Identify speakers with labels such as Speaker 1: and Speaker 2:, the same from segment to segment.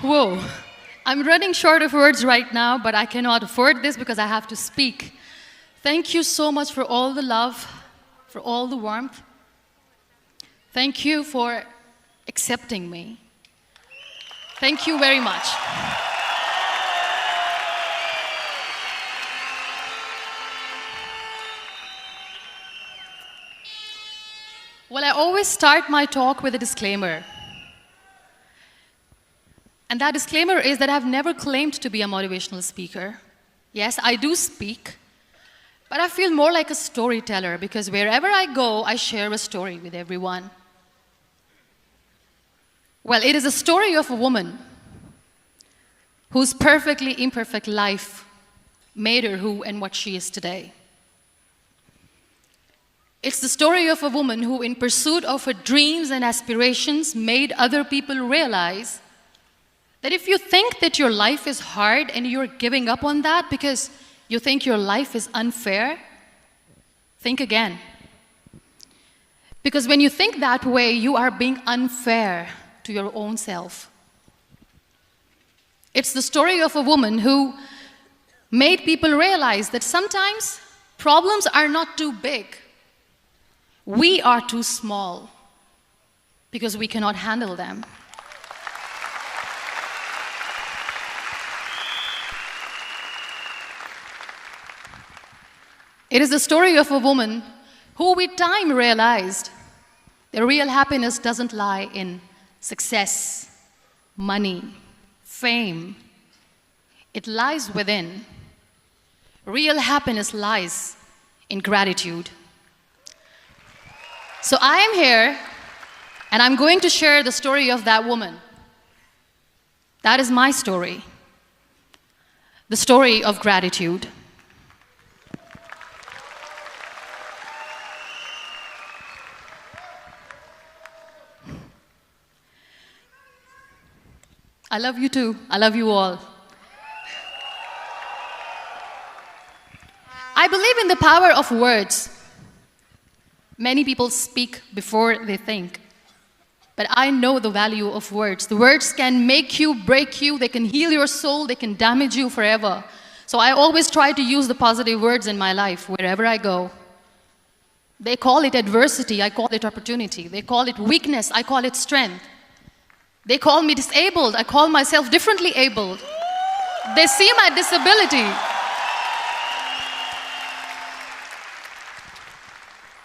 Speaker 1: Whoa. I'm running short of words right now, but I cannot afford this because I have to speak. Thank you so much for all the love, for all the warmth. Thank you for accepting me. Thank you very much. Well, I always start my talk with a disclaimer. And that disclaimer is that I've never claimed to be a motivational speaker. Yes, I do speak, but I feel more like a storyteller because wherever I go, I share a story with everyone. Well, it is a story of a woman whose perfectly imperfect life made her who and what she is today. It's the story of a woman who, in pursuit of her dreams and aspirations, made other people realize that if you think that your life is hard and you're giving up on that because you think your life is unfair, think again. Because when you think that way, you are being unfair to your own self. It's the story of a woman who made people realize that sometimes problems are not too big. We are too small because we cannot handle them. It is the story of a woman who with time realized that real happiness doesn't lie in success, money, fame. It lies within. Real happiness lies in gratitude. So I am here, and I'm going to share the story of that woman. That is my story. The story of gratitude. I love you too. I love you all. I believe in the power of words. Many people speak before they think. But I know the value of words. The words can make you, break you, they can heal your soul, they can damage you forever. So I always try to use the positive words in my life wherever I go. They call it adversity, I call it opportunity. They call it weakness, I call it strength. They call me disabled, I call myself differently abled. They see my disability.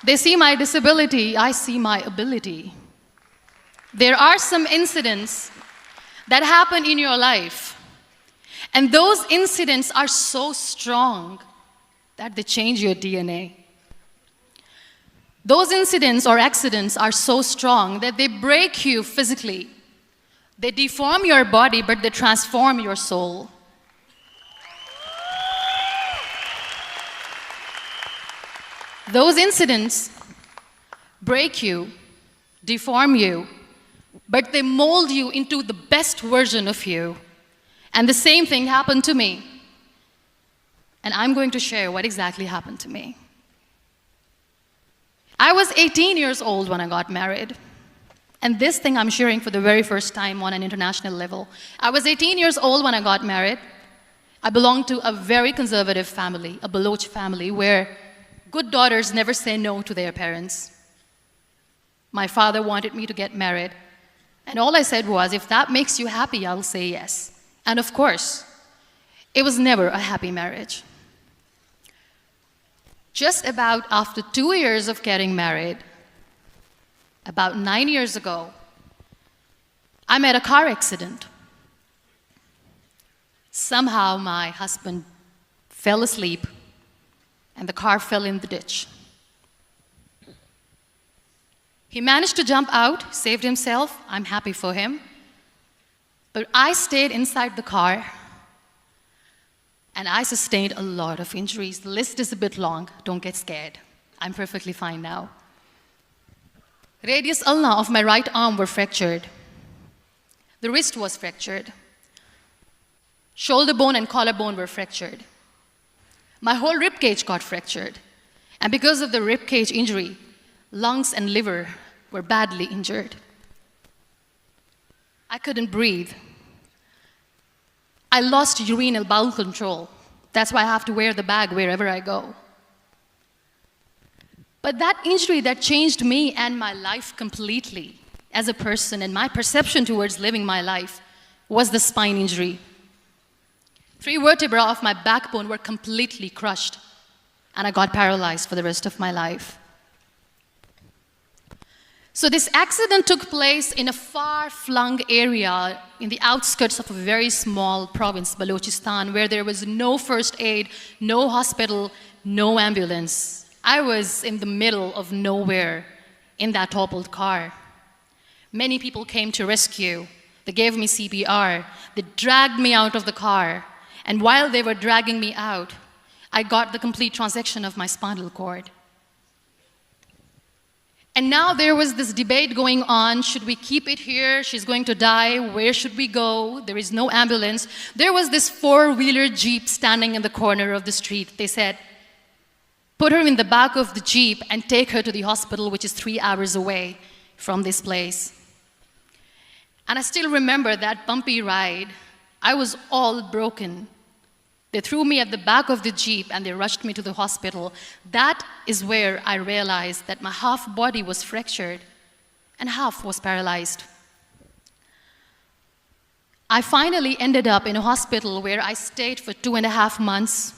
Speaker 1: They see my disability, I see my ability. There are some incidents that happen in your life, and those incidents are so strong that they change your DNA. Those incidents or accidents are so strong that they break you physically. They deform your body, but they transform your soul. Those incidents break you, deform you, but they mold you into the best version of you. And the same thing happened to me. And I'm going to share what exactly happened to me. I was 18 years old when I got married. And this thing I'm sharing for the very first time on an international level. I was 18 years old when I got married. I belonged to a very conservative family, a Baloch family, where good daughters never say no to their parents. My father wanted me to get married. And all I said was, if that makes you happy, I'll say yes. And of course, it was never a happy marriage. Just about after 2 years of getting married, about 9 years ago, I met a car accident. Somehow my husband fell asleep and the car fell in the ditch. He managed to jump out, saved himself. I'm happy for him. But I stayed inside the car and I sustained a lot of injuries. The list is a bit long. Don't get scared. I'm perfectly fine now. Radius ulna of my right arm were fractured. The wrist was fractured. Shoulder bone and collarbone were fractured. My whole rib cage got fractured. And because of the rib cage injury, lungs and liver were badly injured. I couldn't breathe. I lost urinary bowel control. That's why I have to wear the bag wherever I go. But that injury that changed me and my life completely as a person and my perception towards living my life was the spine injury. 3 vertebrae of my backbone were completely crushed, and I got paralyzed for the rest of my life. So this accident took place in a far-flung area in the outskirts of a very small province, Balochistan, where there was no first aid, no hospital, no ambulance. I was in the middle of nowhere in that toppled car. Many people came to rescue. They gave me CPR. They dragged me out of the car. And while they were dragging me out, I got the complete transection of my spinal cord. And now there was this debate going on. Should we keep it here? She's going to die. Where should we go? There is no ambulance. There was this 4-wheeler Jeep standing in the corner of the street. They said, put her in the back of the Jeep and take her to the hospital, which is 3 hours away from this place. And I still remember that bumpy ride. I was all broken. They threw me at the back of the Jeep and they rushed me to the hospital. That is where I realized that my half body was fractured and half was paralyzed. I finally ended up in a hospital where I stayed for 2.5 months.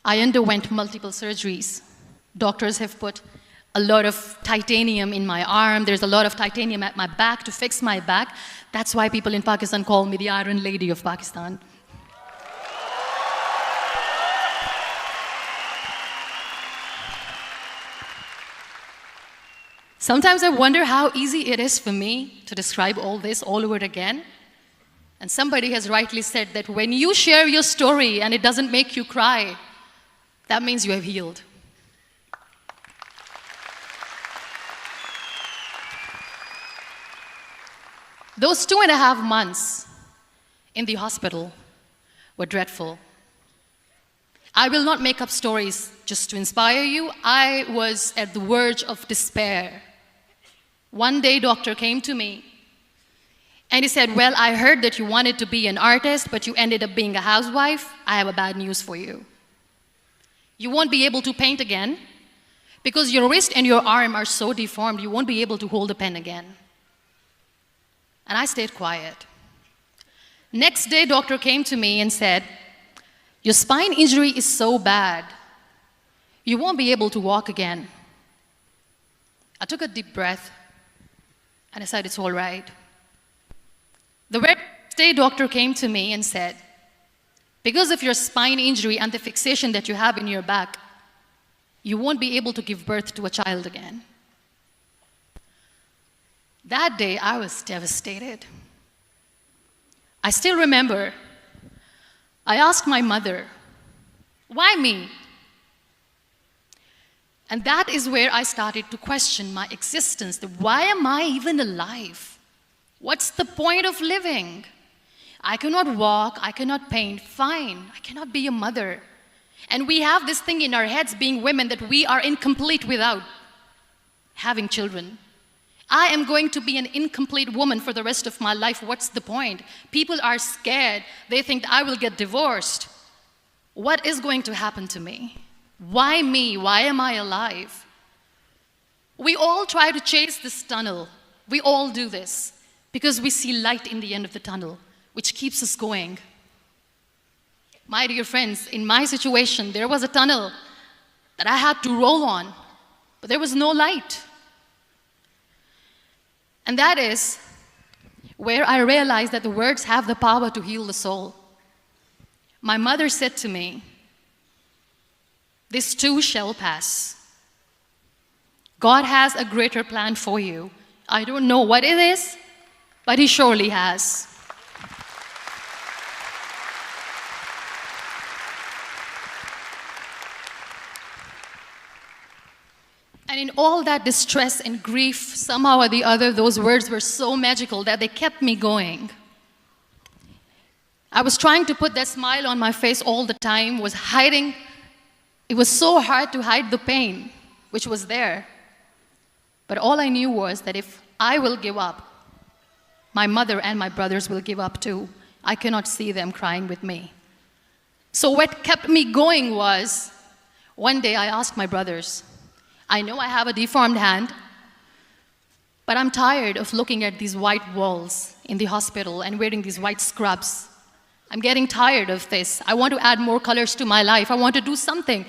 Speaker 1: I underwent multiple surgeries. Doctors have put a lot of titanium in my arm. There's a lot of titanium at my back to fix my back. That's why people in Pakistan call me the Iron Lady of Pakistan. Sometimes I wonder how easy it is for me to describe all this all over again. And somebody has rightly said that when you share your story and it doesn't make you cry, that means you have healed. Those 2.5 months in the hospital were dreadful. I will not make up stories just to inspire you. I was at the verge of despair. One day, doctor came to me and he said, well, I heard that you wanted to be an artist, but you ended up being a housewife. I have a bad news for you. You won't be able to paint again because your wrist and your arm are so deformed, you won't be able to hold a pen again. And I stayed quiet. Next day, doctor came to me and said, your spine injury is so bad, you won't be able to walk again. I took a deep breath and I said, it's all right. The very next day, doctor came to me and said, because of your spine injury and the fixation that you have in your back, you won't be able to give birth to a child again. That day, I was devastated. I still remember, I asked my mother, why me? And that is where I started to question my existence. Why am I even alive? What's the point of living? I cannot walk, I cannot paint, fine. I cannot be a mother. And we have this thing in our heads, being women, that we are incomplete without having children. I am going to be an incomplete woman for the rest of my life. What's the point? People are scared. They think I will get divorced. What is going to happen to me? Why me? Why am I alive? We all try to chase this tunnel. We all do this because we see light in the end of the tunnel, which keeps us going. My dear friends, in my situation, there was a tunnel that I had to roll on, but there was no light. And that is where I realized that the words have the power to heal the soul. My mother said to me, this too shall pass. God has a greater plan for you. I don't know what it is, but He surely has. And in all that distress and grief, somehow or the other, those words were so magical that they kept me going. I was trying to put that smile on my face all the time, was hiding. It was so hard to hide the pain, which was there. But all I knew was that if I will give up, my mother and my brothers will give up too. I cannot see them crying with me. So what kept me going was, one day I asked my brothers, I know I have a deformed hand, but I'm tired of looking at these white walls in the hospital and wearing these white scrubs. I'm getting tired of this. I want to add more colors to my life. I want to do something.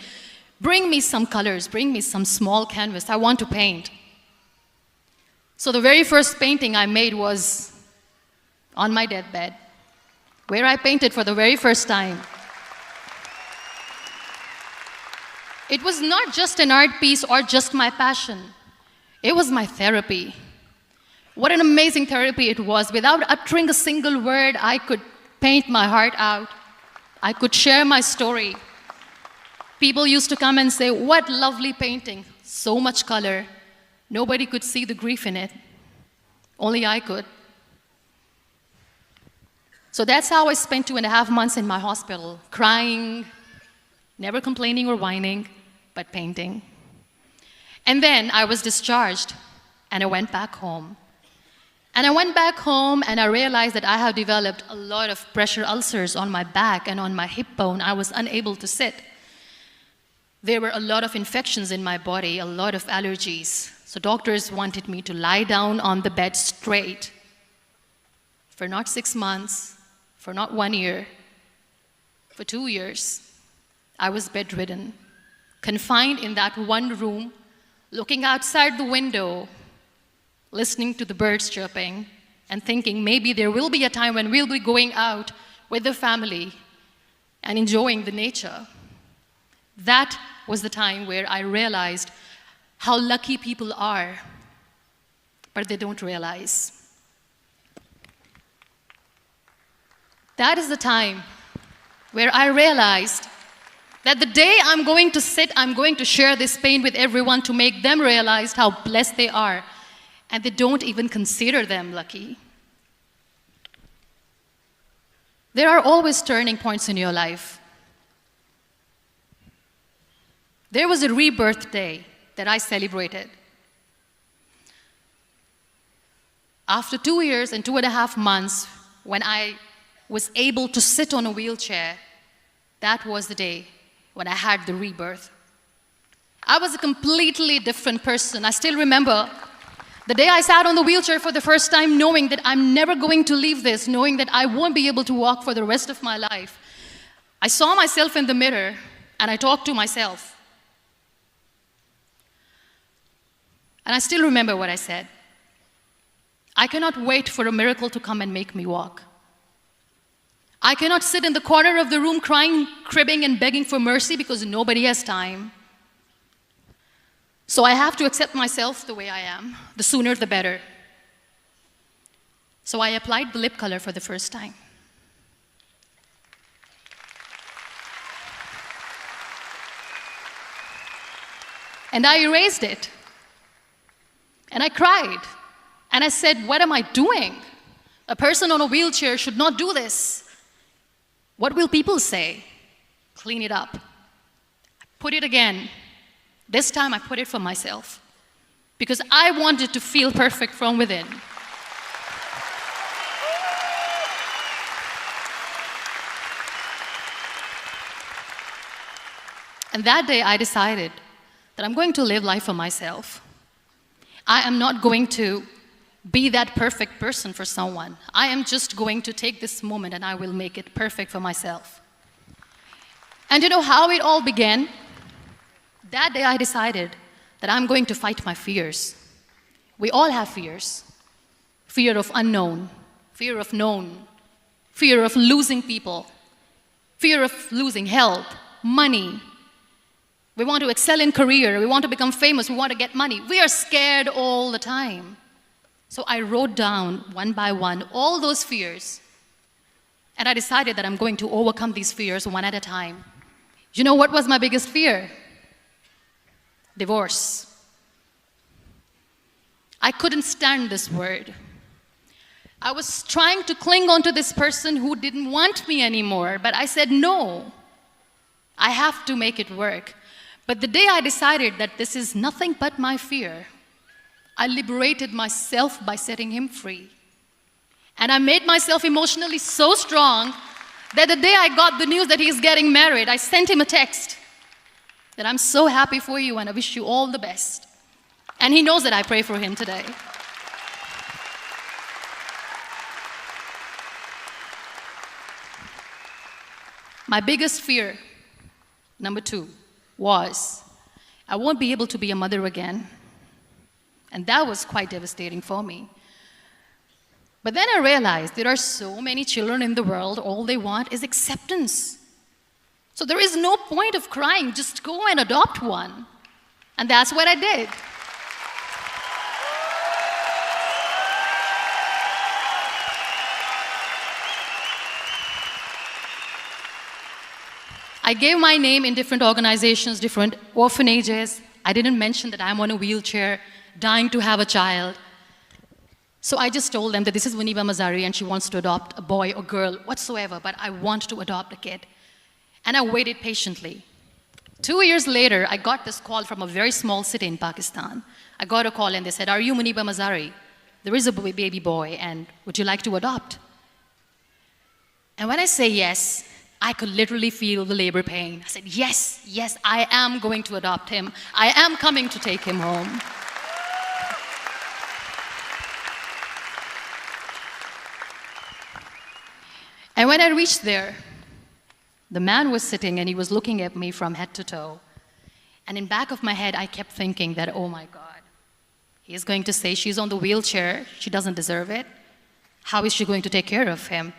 Speaker 1: Bring me some colors. Bring me some small canvas. I want to paint. So the very first painting I made was on my deathbed, where I painted for the very first time. It was not just an art piece or just my passion. It was my therapy. What an amazing therapy it was. Without uttering a single word, I could paint my heart out. I could share my story. People used to come and say, what lovely painting, so much color. Nobody could see the grief in it. Only I could. So that's how I spent 2.5 months in my hospital, crying, never complaining or whining, but painting. And then I was discharged, and I went back home. And I went back home, and I realized that I have developed a lot of pressure ulcers on my back and on my hip bone. I was unable to sit. There were a lot of infections in my body, a lot of allergies. So doctors wanted me to lie down on the bed straight for not 6 months, for not 1 year, for 2 years. I was bedridden, confined in that one room, looking outside the window, listening to the birds chirping, and thinking maybe there will be a time when we'll be going out with the family and enjoying the nature. That was the time where I realized how lucky people are, but they don't realize. That is the time where I realized that the day I'm going to sit, I'm going to share this pain with everyone to make them realize how blessed they are, and they don't even consider them lucky. There are always turning points in your life. There was a rebirth day that I celebrated. After 2 years and 2.5 months, when I was able to sit on a wheelchair, that was the day when I had the rebirth. I was a completely different person. I still remember the day I sat on the wheelchair for the first time, knowing that I'm never going to leave this, knowing that I won't be able to walk for the rest of my life. I saw myself in the mirror, and I talked to myself. And I still remember what I said. I cannot wait for a miracle to come and make me walk. I cannot sit in the corner of the room crying, cribbing, and begging for mercy because nobody has time. So I have to accept myself the way I am. The sooner, the better. So I applied the lip color for the first time. And I erased it. And I cried. And I said, what am I doing? A person on a wheelchair should not do this. What will people say? Clean it up. Put it again. This time I put it for myself. Because I wanted to feel perfect from within. And that day I decided that I'm going to live life for myself. I am not going to be that perfect person for someone. I am just going to take this moment and I will make it perfect for myself. And you know how it all began? That day I decided that I'm going to fight my fears. We all have fears. Fear of unknown, fear of known, fear of losing people, fear of losing health, money. We want to excel in career, we want to become famous, we want to get money. We are scared all the time. So I wrote down one by one all those fears. And I decided that I'm going to overcome these fears one at a time. You know what was my biggest fear? Divorce. I couldn't stand this word. I was trying to cling on to this person who didn't want me anymore, but I said no. I have to make it work. But the day I decided that this is nothing but my fear, I liberated myself by setting him free. And I made myself emotionally so strong that the day I got the news that he's getting married, I sent him a text that I'm so happy for you and I wish you all the best. And he knows that I pray for him today. My biggest fear, number 2, was I won't be able to be a mother again. And that was quite devastating for me. But then I realized there are so many children in the world, all they want is acceptance. So there is no point of crying, just go and adopt one. And that's what I did. I gave my name in different organizations, different orphanages. I didn't mention that I'm on a wheelchair, dying to have a child. So I just told them that this is Muniba Mazari and she wants to adopt a boy or girl, whatsoever, but I want to adopt a kid. And I waited patiently. 2 years later, I got this call from a very small city in Pakistan. I got a call and they said, "Are you Muniba Mazari? There is a baby boy and would you like to adopt?" And when I say yes, I could literally feel the labor pain. I said, yes, yes, I am going to adopt him. I am coming to take him home. And when I reached there, the man was sitting and he was looking at me from head to toe. And in back of my head, I kept thinking that, oh my God, he is going to say she's on the wheelchair, she doesn't deserve it. How is she going to take care of him?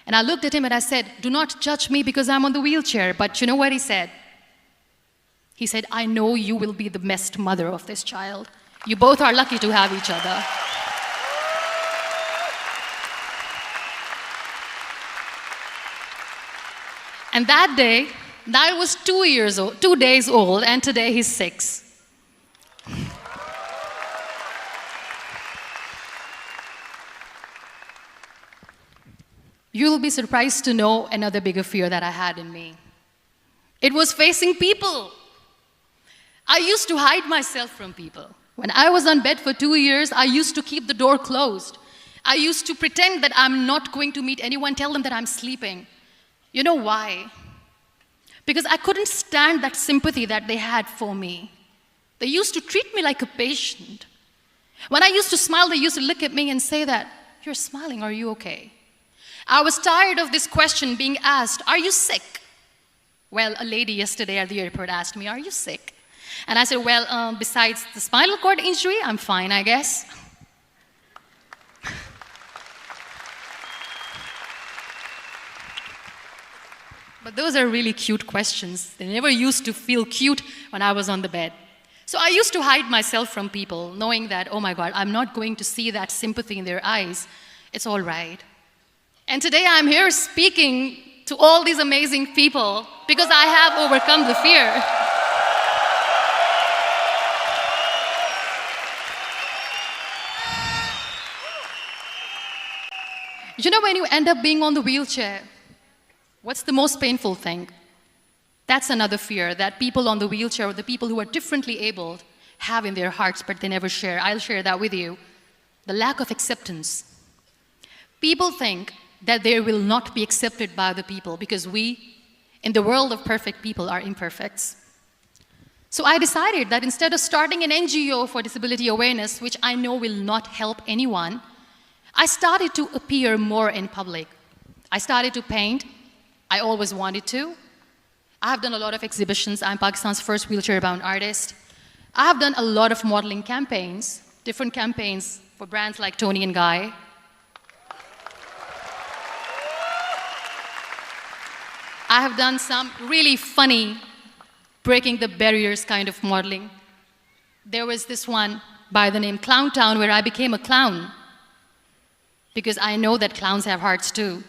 Speaker 1: And I looked at him and I said, "Do not judge me because I'm on the wheelchair." But you know what he said? He said, "I know you will be the best mother of this child. You both are lucky to have each other." And that day, that was 2 days old, and today he's 6. You'll be surprised to know another bigger fear that I had in me. It was facing people. I used to hide myself from people. When I was on bed for 2 years, I used to keep the door closed. I used to pretend that I'm not going to meet anyone, tell them that I'm sleeping. You know why? Because I couldn't stand that sympathy that they had for me. They used to treat me like a patient. When I used to smile, they used to look at me and say that, "You're smiling, are you okay?" I was tired of this question being asked, "Are you sick?" Well, a lady yesterday at the airport asked me, "Are you sick?" And I said, "Well, besides the spinal cord injury, I'm fine, I guess." But those are really cute questions. They never used to feel cute when I was on the bed. So I used to hide myself from people, knowing that, oh my God, I'm not going to see that sympathy in their eyes. It's all right. And today I'm here speaking to all these amazing people because I have overcome the fear. You know, when you end up being on the wheelchair, what's the most painful thing? That's another fear that people on the wheelchair or the people who are differently abled have in their hearts, but they never share. I'll share that with you. The lack of acceptance. People think that they will not be accepted by the people because we, in the world of perfect people, are imperfects. So I decided that instead of starting an NGO for disability awareness, which I know will not help anyone, I started to appear more in public. I started to paint. I always wanted to. I have done a lot of exhibitions. I'm Pakistan's first wheelchair-bound artist. I have done a lot of modeling campaigns, different campaigns for brands like Tony and Guy. I have done some really funny, breaking the barriers kind of modeling. There was this one by the name Clown Town where I became a clown because I know that clowns have hearts too.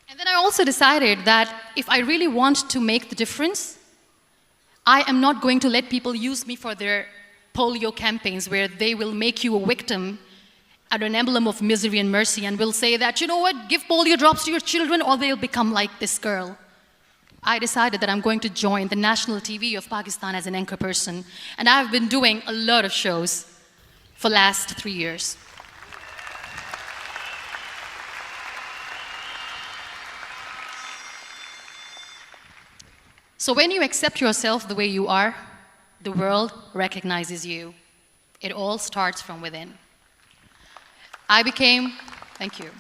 Speaker 1: And then I also decided that if I really want to make the difference, I am not going to let people use me for their polio campaigns where they will make you a victim and an emblem of misery and mercy and will say that, you know what, give polio drops to your children or they'll become like this girl. I decided that I'm going to join the national TV of Pakistan as an anchor person. And I've been doing a lot of shows for the last 3 years. So when you accept yourself the way you are, the world recognizes you. It all starts from within. Thank you.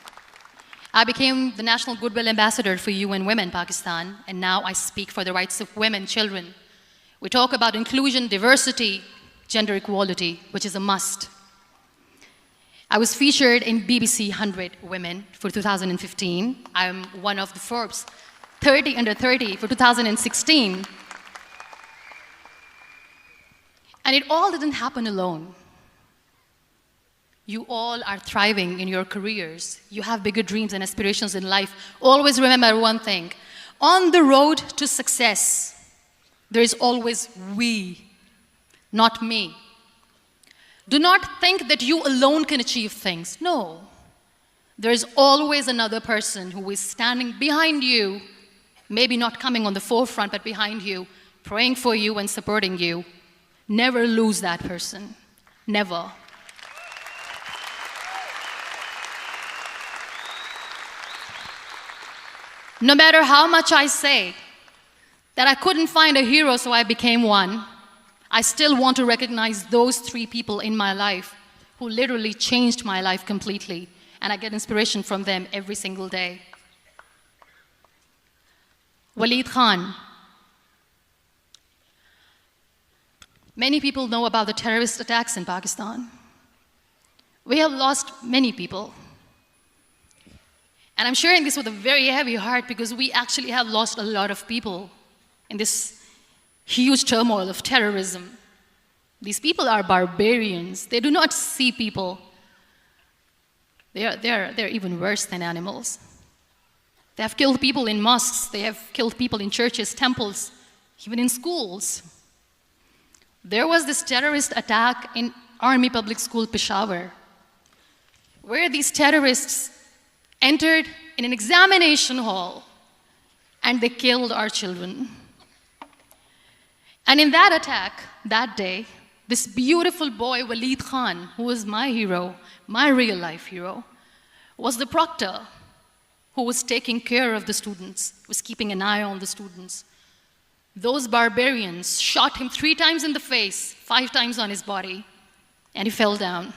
Speaker 1: I became the National Goodwill Ambassador for UN Women Pakistan, and now I speak for the rights of women, children. We talk about inclusion, diversity, gender equality, which is a must. I was featured in BBC 100 Women for 2015. I'm one of the Forbes 30 under 30 for 2016. And it all didn't happen alone. You all are thriving in your careers. You have bigger dreams and aspirations in life. Always remember one thing. On the road to success, there is always we, not me. Do not think that you alone can achieve things. No. There is always another person who is standing behind you, maybe not coming on the forefront, but behind you, praying for you and supporting you. Never lose that person. Never. No matter how much I say that I couldn't find a hero, so I became one, I still want to recognize those 3 people in my life who literally changed my life completely, and I get inspiration from them every single day. Waleed Khan. Many people know about the terrorist attacks in Pakistan. We have lost many people. And I'm sharing this with a very heavy heart because we actually have lost a lot of people in this huge turmoil of terrorism. These people are barbarians. They do not see people. They're even worse than animals. They have killed people in mosques. They have killed people in churches, temples, even in schools. There was this terrorist attack in Army Public School, Peshawar, where these terrorists entered in an examination hall and they killed our children. And in that attack, that day, this beautiful boy, Waleed Khan, who was my hero, my real-life hero, was the proctor who was taking care of the students, was keeping an eye on the students. Those barbarians shot him 3 times in the face, 5 times on his body, and he fell down.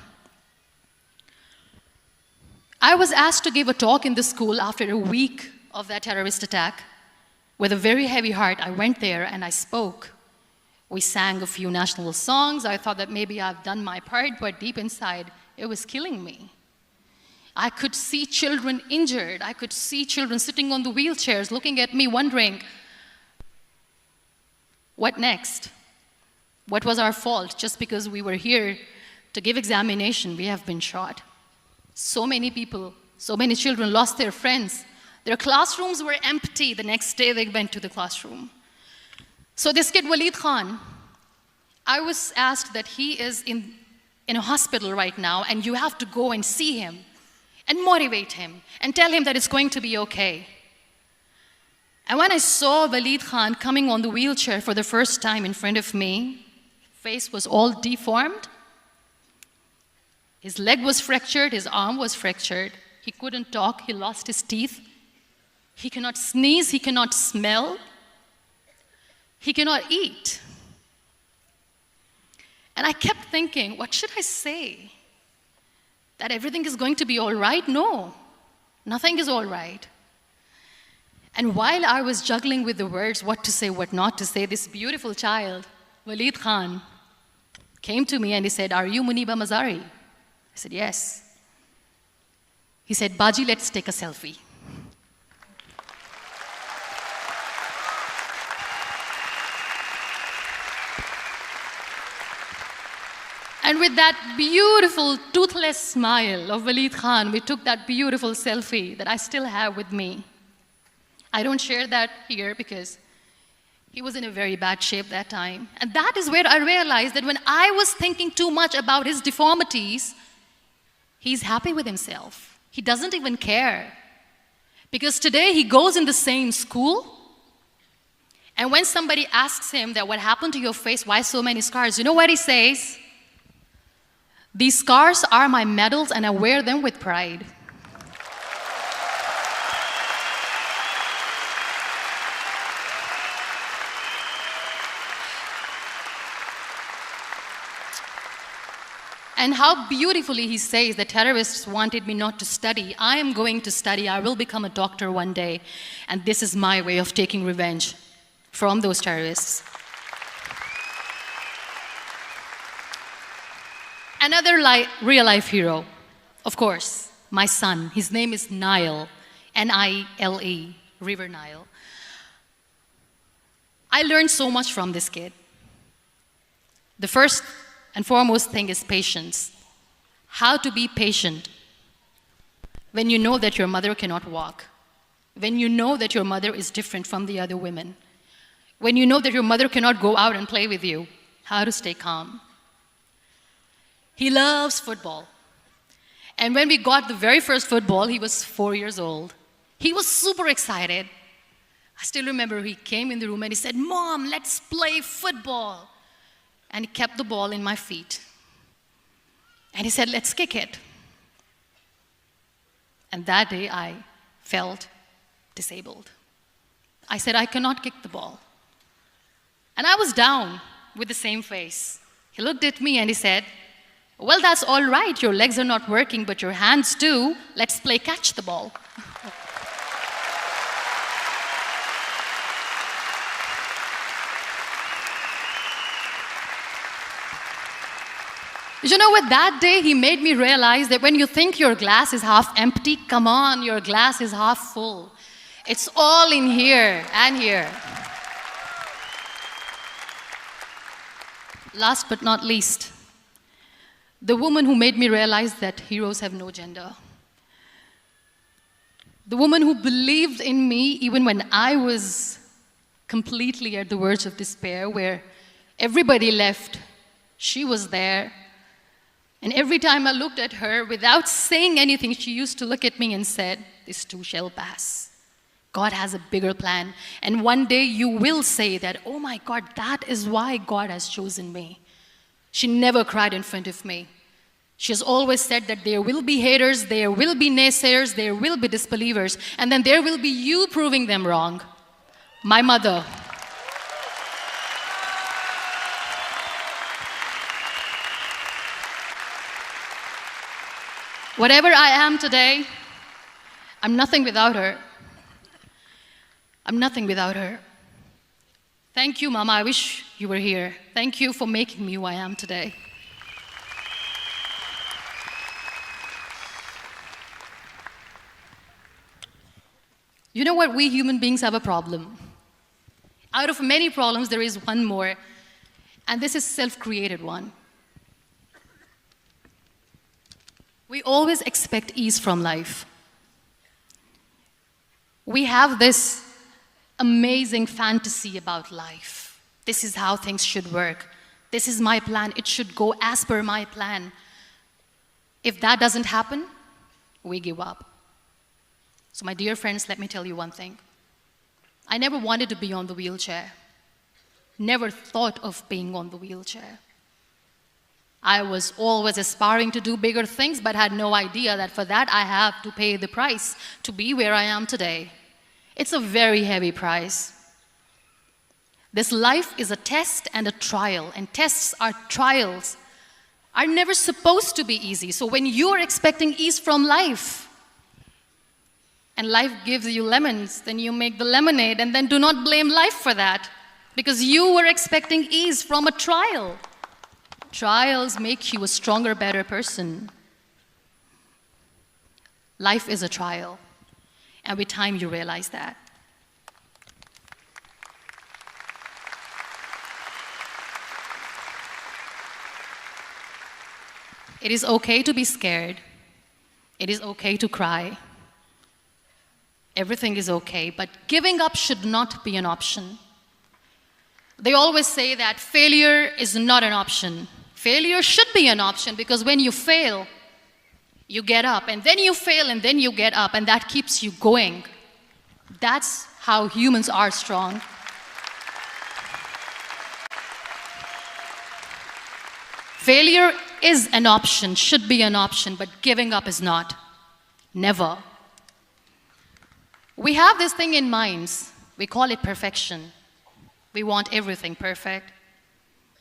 Speaker 1: I was asked to give a talk in the school after a week of that terrorist attack. With a very heavy heart, I went there and I spoke. We sang a few national songs. I thought that maybe I've done my part, but deep inside, it was killing me. I could see children injured. I could see children sitting on the wheelchairs, looking at me, wondering, what next? What was our fault? Just because we were here to give examination, we have been shot. So many people, so many children lost their friends. Their classrooms were empty. The next day they went to the classroom. So this kid, Waleed Khan, I was asked that he is in a hospital right now, and you have to go and see him and motivate him and tell him that it's going to be okay. And when I saw Waleed Khan coming on the wheelchair for the first time in front of me, face was all deformed. His leg was fractured, his arm was fractured. He couldn't talk, he lost his teeth. He cannot sneeze, he cannot smell. He cannot eat. And I kept thinking, what should I say? That everything is going to be all right? No, nothing is all right. And while I was juggling with the words, what to say, what not to say, this beautiful child, Waleed Khan, came to me and he said, "Are you Muniba Mazari?" I said, "Yes." He said, "Baji, let's take a selfie." And with that beautiful, toothless smile of Waleed Khan, we took that beautiful selfie that I still have with me. I don't share that here because he was in a very bad shape that time. And that is where I realized that when I was thinking too much about his deformities, he's happy with himself. He doesn't even care. Because today he goes in the same school, and when somebody asks him that what happened to your face, why so many scars, you know what he says? "These scars are my medals and I wear them with pride." And how beautifully he says the terrorists wanted me not to study. I am going to study. I will become a doctor one day. And this is my way of taking revenge from those terrorists. Another real-life hero, of course, my son. His name is Nile, N-I-L-E, River Nile. I learned so much from this kid. The first and foremost thing is patience. How to be patient when you know that your mother cannot walk, when you know that your mother is different from the other women, when you know that your mother cannot go out and play with you, how to stay calm. He loves football. And when we got the very first football, he was 4 years old. He was super excited. I still remember he came in the room and he said, "Mom, let's play football." And he kept the ball in my feet. And he said, "Let's kick it." And that day I felt disabled. I said, "I cannot kick the ball." And I was down with the same face. He looked at me and he said, "Well, that's all right. Your legs are not working, but your hands do. Let's play catch the ball." You know what? That day he made me realize that when you think your glass is half empty, come on, your glass is half full. It's all in here and here. Last but not least, the woman who made me realize that heroes have no gender. The woman who believed in me even when I was completely at the verge of despair, where everybody left, she was there. And every time I looked at her, without saying anything, she used to look at me and said, "This too shall pass. God has a bigger plan. And one day you will say that, oh my God, that is why God has chosen me." She never cried in front of me. She has always said that there will be haters, there will be naysayers, there will be disbelievers, and then there will be you proving them wrong. My mother. Whatever I am today, I'm nothing without her. I'm nothing without her. Thank you, Mama. I wish you were here. Thank you for making me who I am today. You know what? We human beings have a problem. Out of many problems, there is one more, and this is a self-created one. We always expect ease from life. We have this amazing fantasy about life. This is how things should work. This is my plan. It should go as per my plan. If that doesn't happen, we give up. So my dear friends, let me tell you one thing. I never wanted to be on the wheelchair. Never thought of being on the wheelchair. I was always aspiring to do bigger things, but had no idea that for that I have to pay the price to be where I am today. It's a very heavy price. This life is a test and a trial, and tests are trials are never supposed to be easy. So when you are expecting ease from life, and life gives you lemons, then you make the lemonade, and then do not blame life for that, because you were expecting ease from a trial. Trials make you a stronger, better person. Life is a trial, and with time you realize that. It is okay to be scared. It is okay to cry. Everything is okay, but giving up should not be an option. They always say that failure is not an option. Failure should be an option, because when you fail, you get up, and then you fail, and then you get up, and that keeps you going. That's how humans are strong. Failure is an option, should be an option, but giving up is not. Never. We have this thing in minds. We call it perfection. We want everything perfect.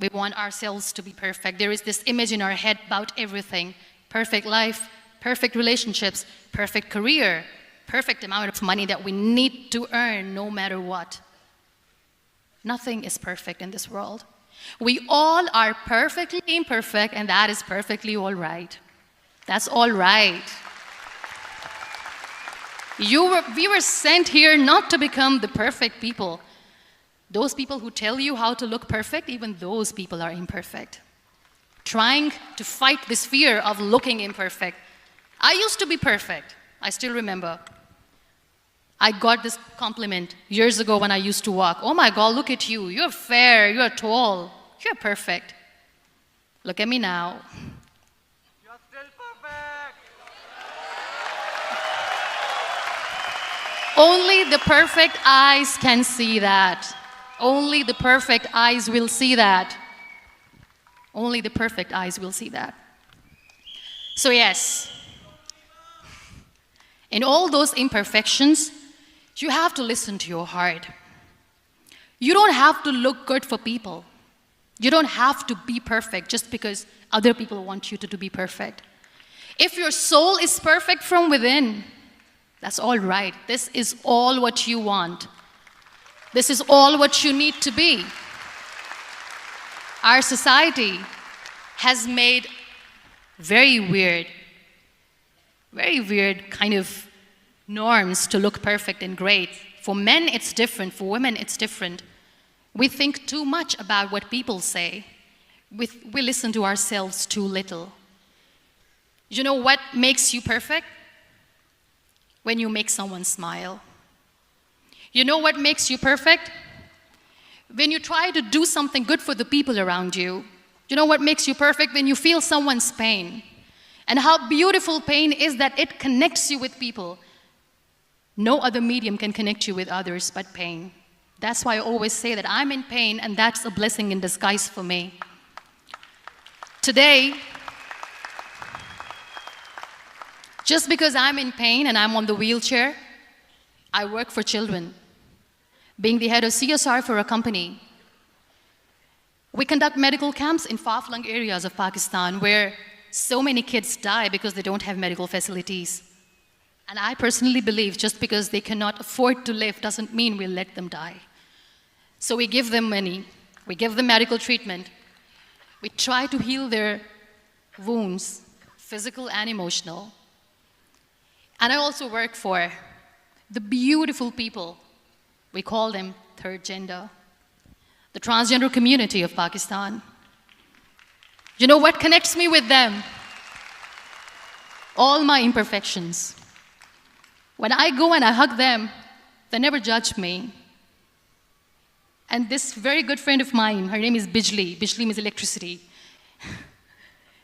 Speaker 1: We want ourselves to be perfect. There is this image in our head about everything. Perfect life, perfect relationships, perfect career, perfect amount of money that we need to earn no matter what. Nothing is perfect in this world. We all are perfectly imperfect, and that is perfectly all right. That's all right. We were sent here not to become the perfect people. Those people who tell you how to look perfect, even those people are imperfect. Trying to fight this fear of looking imperfect. I used to be perfect. I still remember. I got this compliment years ago when I used to walk. Oh my God, look at you. You're fair, you're tall, you're perfect. Look at me now.
Speaker 2: You're still perfect.
Speaker 1: Only the perfect eyes can see that. Only the perfect eyes will see that. Only the perfect eyes will see that. So yes, in all those imperfections, you have to listen to your heart. You don't have to look good for people. You don't have to be perfect just because other people want you to be perfect. If your soul is perfect from within, that's all right. This is all what you want. This is all what you need to be. Our society has made very weird kind of norms to look perfect and great. For men, it's different. For women, it's different. We think too much about what people say. We listen to ourselves too little. You know what makes you perfect? When you make someone smile. You know what makes you perfect? When you try to do something good for the people around you. You know what makes you perfect? When you feel someone's pain. And how beautiful pain is that it connects you with people. No other medium can connect you with others but pain. That's why I always say that I'm in pain, and that's a blessing in disguise for me. Today, just because I'm in pain and I'm on the wheelchair, I work for children. Being the head of CSR for a company, we conduct medical camps in far-flung areas of Pakistan where so many kids die because they don't have medical facilities. And I personally believe just because they cannot afford to live doesn't mean we'll let them die. So we give them money, we give them medical treatment, we try to heal their wounds, physical and emotional. And I also work for the beautiful people. We call them third gender, the transgender community of Pakistan. You know what connects me with them? All my imperfections. When I go and I hug them, they never judge me. And this very good friend of mine, her name is Bijli. Bijli means electricity.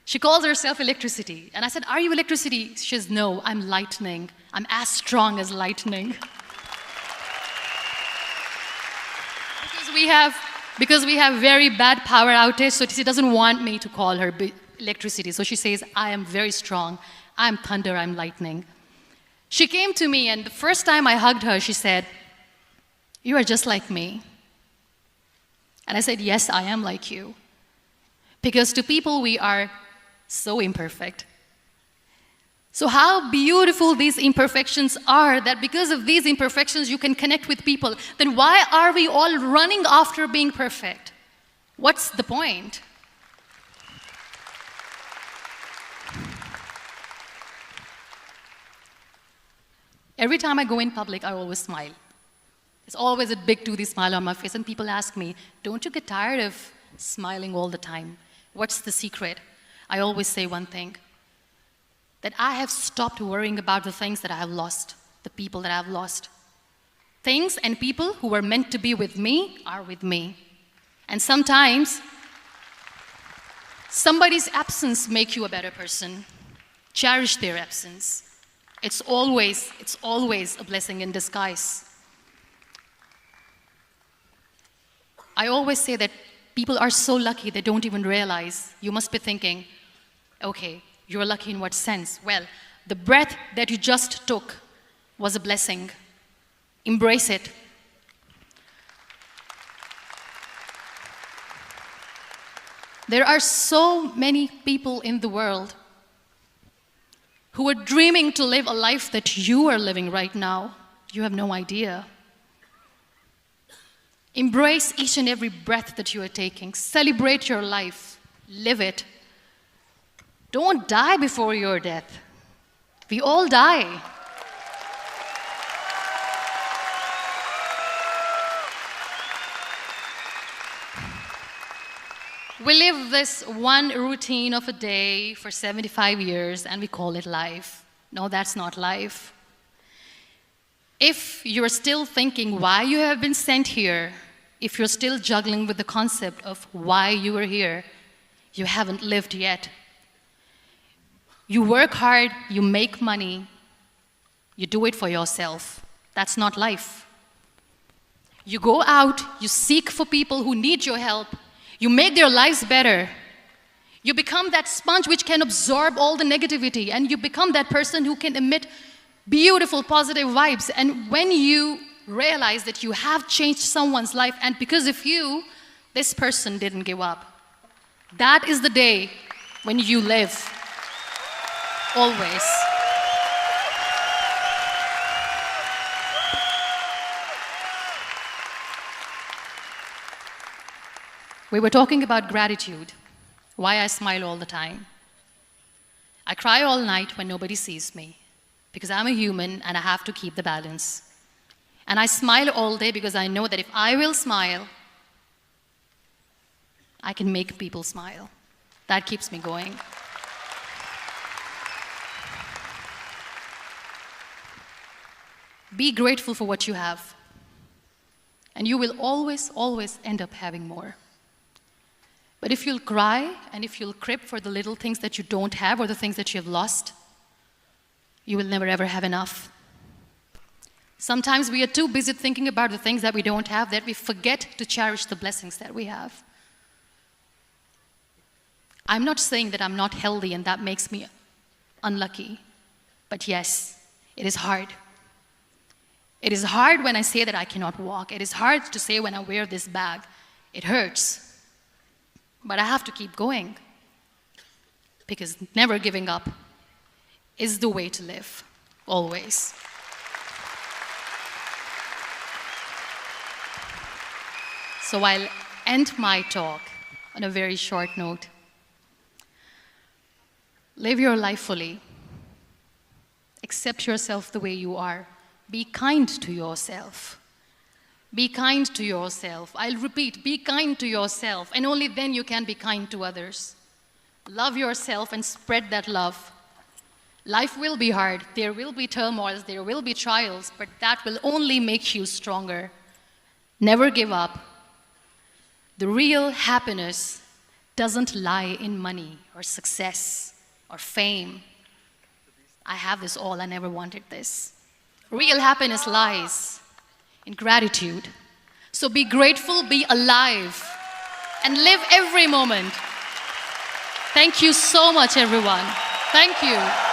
Speaker 1: She calls herself electricity. And I said, are you electricity? She says, no, I'm lightning. I'm as strong as lightning. Because we have very bad power outage, so she doesn't want me to call her electricity. So she says, I am very strong. I'm thunder, I'm lightning. She came to me, and the first time I hugged her, she said, you are just like me. And I said, yes, I am like you. Because to people, we are so imperfect. So how beautiful these imperfections are, that because of these imperfections you can connect with people. Then why are we all running after being perfect? What's the point? Every time I go in public, I always smile. There's always a big toothy smile on my face, and people ask me, don't you get tired of smiling all the time? What's the secret? I always say one thing, that I have stopped worrying about the things that I have lost, the people that I have lost. Things and people who were meant to be with me are with me. And sometimes, somebody's absence makes you a better person. Cherish their absence. It's always a blessing in disguise. I always say that people are so lucky they don't even realize. You must be thinking, okay, you're lucky in what sense? Well, the breath that you just took was a blessing. Embrace it. There are so many people in the world who are dreaming to live a life that you are living right now. You have no idea. Embrace each and every breath that you are taking. Celebrate your life. Live it. Don't die before your death. We all die. We live this one routine of a day for 75 years and we call it life. No, that's not life. If you're still thinking why you have been sent here, if you're still juggling with the concept of why you are here, you haven't lived yet. You work hard, you make money, you do it for yourself. That's not life. You go out, you seek for people who need your help, you make their lives better. You become that sponge which can absorb all the negativity, and you become that person who can emit beautiful, positive vibes. And when you realize that you have changed someone's life, and because of you, this person didn't give up, that is the day when you live. Always. We were talking about gratitude, why I smile all the time. I cry all night when nobody sees me, because I'm a human and I have to keep the balance. And I smile all day because I know that if I will smile, I can make people smile. That keeps me going. Be grateful for what you have, and you will always, always end up having more. But if you'll cry and if you'll crib for the little things that you don't have or the things that you have lost, you will never ever have enough. Sometimes we are too busy thinking about the things that we don't have that we forget to cherish the blessings that we have. I'm not saying that I'm not healthy and that makes me unlucky, but yes, it is hard. It is hard when I say that I cannot walk. It is hard to say when I wear this bag. It hurts. But I have to keep going, because never giving up is the way to live, always. So I'll end my talk on a very short note. Live your life fully. Accept yourself the way you are. Be kind to yourself. Be kind to yourself. I'll repeat, be kind to yourself, and only then you can be kind to others. Love yourself and spread that love. Life will be hard. There will be turmoils, there will be trials, but that will only make you stronger. Never give up. The real happiness doesn't lie in money or success or fame. I have this all, I never wanted this. Real happiness lies in gratitude. So be grateful, be alive, and live every moment. Thank you so much, everyone. Thank you.